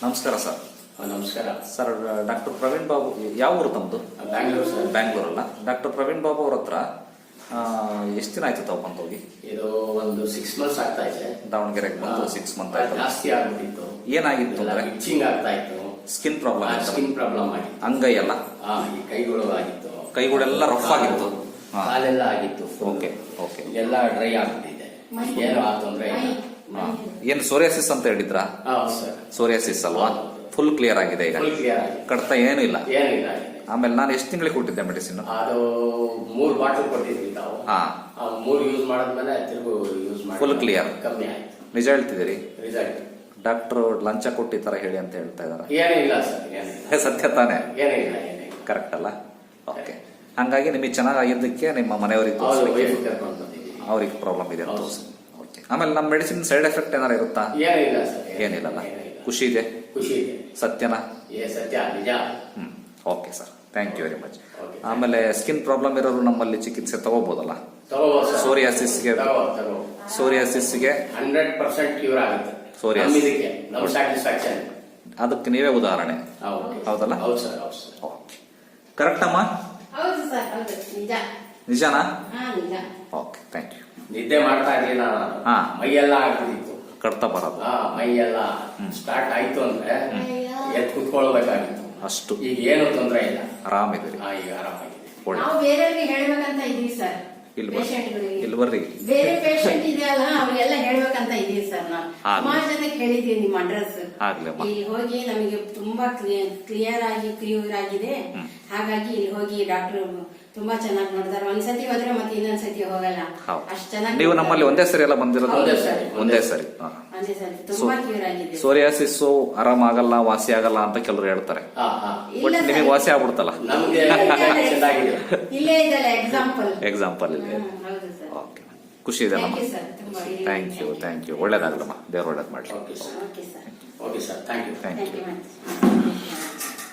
ನಮಸ್ಕಾರ ಸರ್. ನಮಸ್ಕಾರ sir, doctor Praveen Babu, ಯಾವ ಊರು ತಮ್ಮದು? ಬ್ಯಾಂಗ್ಳೂರ್ ಸರ್. ಬ್ಯಾಂಗ್ಳೂರಲ್ಲ. ಡಾಕ್ಟರ್ ಪ್ರವೀಣ್ ಬಾಬು ಅವ್ರ ಹತ್ರ ಎಷ್ಟು ದಿನ ಆಯ್ತು ತಾವು ಬಂದು ಹೋಗಿ? ಇದು ಒಂದು 6 months ಆಗ್ತಾ ಇದೆ. ದಾವಣಗೆರೆಗೆ ಬಂದು 6 months ಆಯ್ತು. ಜಾಸ್ತಿ ಆಗ್ಬಿಟ್ಟಿತ್ತು. ಏನಾಗಿತ್ತು ಅಂದ್ರೆ? ಇಚ್ಚಿಂಗ್ ಆಗ್ತಾ ಇತ್ತು. Skin problem. ಸ್ಕಿನ್ ಪ್ರಾಬ್ಲಮ್ ಆಗಿತ್ತು. ಅಂಗೈ ಎಲ್ಲ, ಈ ಕೈಗಳು ಆಗಿತ್ತು. ಕೈಗಳೆಲ್ಲ ರಫ್ ಆಗಿತ್ತು. ಕಾಲೆಲ್ಲ ಆಗಿತ್ತು. Okay okay. ಎಲ್ಲ ಡ್ರೈ ಆಗ್ಬಿಟ್ಟಿದೆ. ಏನು ಆ ತೊಂದ್ರೆ ಇಲ್ಲ. ಏನು ಸೋರಿಯಾಸಿಸ್ ಅಂತ ಹೇಳಿದ್ರಾ? ಹೌದು ಸರ್. ಸೋರಿಯಾಸಿಸ್ ಅಲ್ವಾ? ಫುಲ್ ಕ್ಲಿಯರ್ ಆಗಿದೆ ಈಗ. ಫುಲ್ ಕ್ಲಿಯರ್ ಆಗಿದೆ. ಕಡ್ತ ಏನೂ ಇಲ್ಲ. ಏನಿಲ್ಲ. ಆಮೇಲೆ ನಾನು ಎಷ್ಟು ತಿಂಗಳಿಗೆ ಕೊಟ್ಟಿದ್ದೆ ಮೆಡಿಸಿನ್? ಅದು 3 ಬಾಟಲ್ ಕೊಟ್ಟಿದ್ವಿ ತಾವು. 3 ಯೂಸ್ ಮಾಡಿದ್ಮೇಲೆ ತಿರುಗು ಯೂಸ್ ಮಾಡಿ ಫುಲ್ ಕ್ಲಿಯರ್, ಕಮ್ಮಿ ಆಯ್ತು. ನಿಜ ಹೇಳ್ತಿದ್ದೀರಿ? ರಿಸಲ್ಟ್. ಡಾಕ್ಟರ್ ಲಂಚ ಕೊಟ್ಟಿ ತರ ಹೇಳಿ ಅಂತ ಹೇಳ್ತಾ ಇದಾರೆ. ಏನಿಲ್ಲ ಸರ್, ಏನಿಲ್ಲ. ಸತ್ಯ ತಾನೇ? ಏನಿಲ್ಲ. ಕರೆಕ್ಟ್ ಅಲ್ಲ? ಓಕೆ. ಹಂಗಾಗಿ ನಿಮಗೆ ಚೆನ್ನಾಗಿದ್ದಕ್ಕೆ ನಿಮ್ಮ ಮನೆಯವರಿಗೆ ಅವ್ರಿಗೆ ಪ್ರಾಬ್ಲಮ್ ಇದೆ ಅಂತ. ಓಕೆ. ಆಮೇಲೆ ನಮ್ಮ ಮೆಡಿಸಿನ್ ಸೈಡ್ ಎಫೆಕ್ಟ್ ಏನಾರ ಇರುತ್ತಾ? ಏನಿಲ್ಲ ಸರ್. ಏನಿಲ್ಲಲ್ಲ. ಖುಷಿ ಇದೆ? ಖುಷಿ ಇದೆ. ಸತ್ಯನಾ? ಸತ್ಯ, ನಿಜ. Okay sir, thank you very much. ಆಮೇಲೆ ಸ್ಕಿನ್ ಪ್ರಾಬ್ಲಮ್ ಇರೋರು ನಮ್ಮಲ್ಲಿ ಚಿಕಿತ್ಸೆ ತಗೋಬಹುದಲ್ಲ? ಸೋರಿಯಾಸಿಸ್ಗೆ 100% ಕ್ಯೂರ್ ಆಗುತ್ತೆ. ಸ್ಯಾಟಿಸ್ಫ್ಯಾಕ್ಷನ್. ಅದಕ್ಕೆ ನೀವೇ ಉದಾಹರಣೆ. ಹೌದಲ್ಲ? ಓಕೆ. ಕರೆಕ್ಟ್ ಅಮ್ಮ? ನಿಜನಾ? Okay, thank you. ನಿದ್ದೆ ಮಾಡ್ತಾ ಇರ್ಲಿಲ್ಲ ನಾನು. ಮೈಯೆಲ್ಲ ಆಗ್ಬಿಟ್ಟಿತ್ತು. ಕಡ್ತಾ ಬರೋದು. ಮೈಯೆಲ್ಲ ಸ್ಟಾರ್ಟ್ ಆಯ್ತು ಅಂದ್ರೆ ಎದ್ದು ಕುತ್ಕೊಳ್ಬೇಕಾಗಿತ್ತು. ಅಷ್ಟು. ಈಗ ಏನು ತೊಂದರೆ ಇಲ್ಲ. ಆರಾಮಿದ್ದೀರಿ? ಈಗ ಆರಾಮಾಗಿದೆ. ನಾವು ಬೇರೆಯವ್ರಿಗೆ ಹೇಳ್ಬೇಕಂತ ಇದೀವಿ ಸರ್. ಇಲ್ಲಿ ಬರ್ರಿ. ಬೇರೆ ಪೇಷಂಟ್ ಇದೆಯಲ್ಲ ಅವ್ರಿಗೆಲ್ಲ ಹೇಳ್ಬೇಕಂತ ಇದೀವಿ ಸರ್. ನಾವು ಸುಮಾರು ಜನಕ್ಕೆ ಹೇಳಿದೀವಿ ನಿಮ್ಮ ಅಡ್ರೆಸ್. ಇಲ್ಲಿ ಹೋಗಿ ನಮಗೆ ತುಂಬಾ ಕ್ಲಿಯರ್ ಆಗಿದೆ. ಹಾಗಾಗಿ ಇಲ್ಲಿ ಹೋಗಿ ಡಾಕ್ಟರ್ ತುಂಬಾ ಚೆನ್ನಾಗಿ ನೋಡ್ತಾರೆ. ಒಂದ್ಸತಿ ಹೋದ್ರೆ ಮತ್ತೆ ಇನ್ನೊಂದ್ಸತಿ ಹೋಗಲ್ಲ. ಅಷ್ಟು ಚೆನ್ನಾಗಿ. ನೀವು ನಮ್ಮಲ್ಲಿ ಒಂದೇ ಸರಿ ಎಲ್ಲ ಬಂದಿರೋದು? ಒಂದೇ ಸರಿ. ತುಂಬಾ ಕ್ಲಿಯರ್ ಆಗಿದೆ. ಸೋರಿಯಾಸಿಸ್ ಆರಾಮಾಗಲ್ಲ, ವಾಸಿ ಆಗಲ್ಲ ಅಂತ ಕೆಲವರು ಹೇಳ್ತಾರೆ. ಬಟ್ ನಿಮಗೆ ವಾಸಿ ಆಗ್ಬಿಡ್ತಲ್ಲ? ಇಲ್ಲೇ ಇದೆಲ್ಲ ಎಕ್ಸಾಂಪಲ್ ಇದೆ. ಓಕೆ, ಖುಷಿ ಇದೆ ನಮ್ಮ. Thank you. ಒಳ್ಳೇದಾಗಲಮ್ಮ. ದೇವ್ರು ಒಳ್ಳೇದು ಮಾಡಲಿ. Okay sir, thank you. Thank you.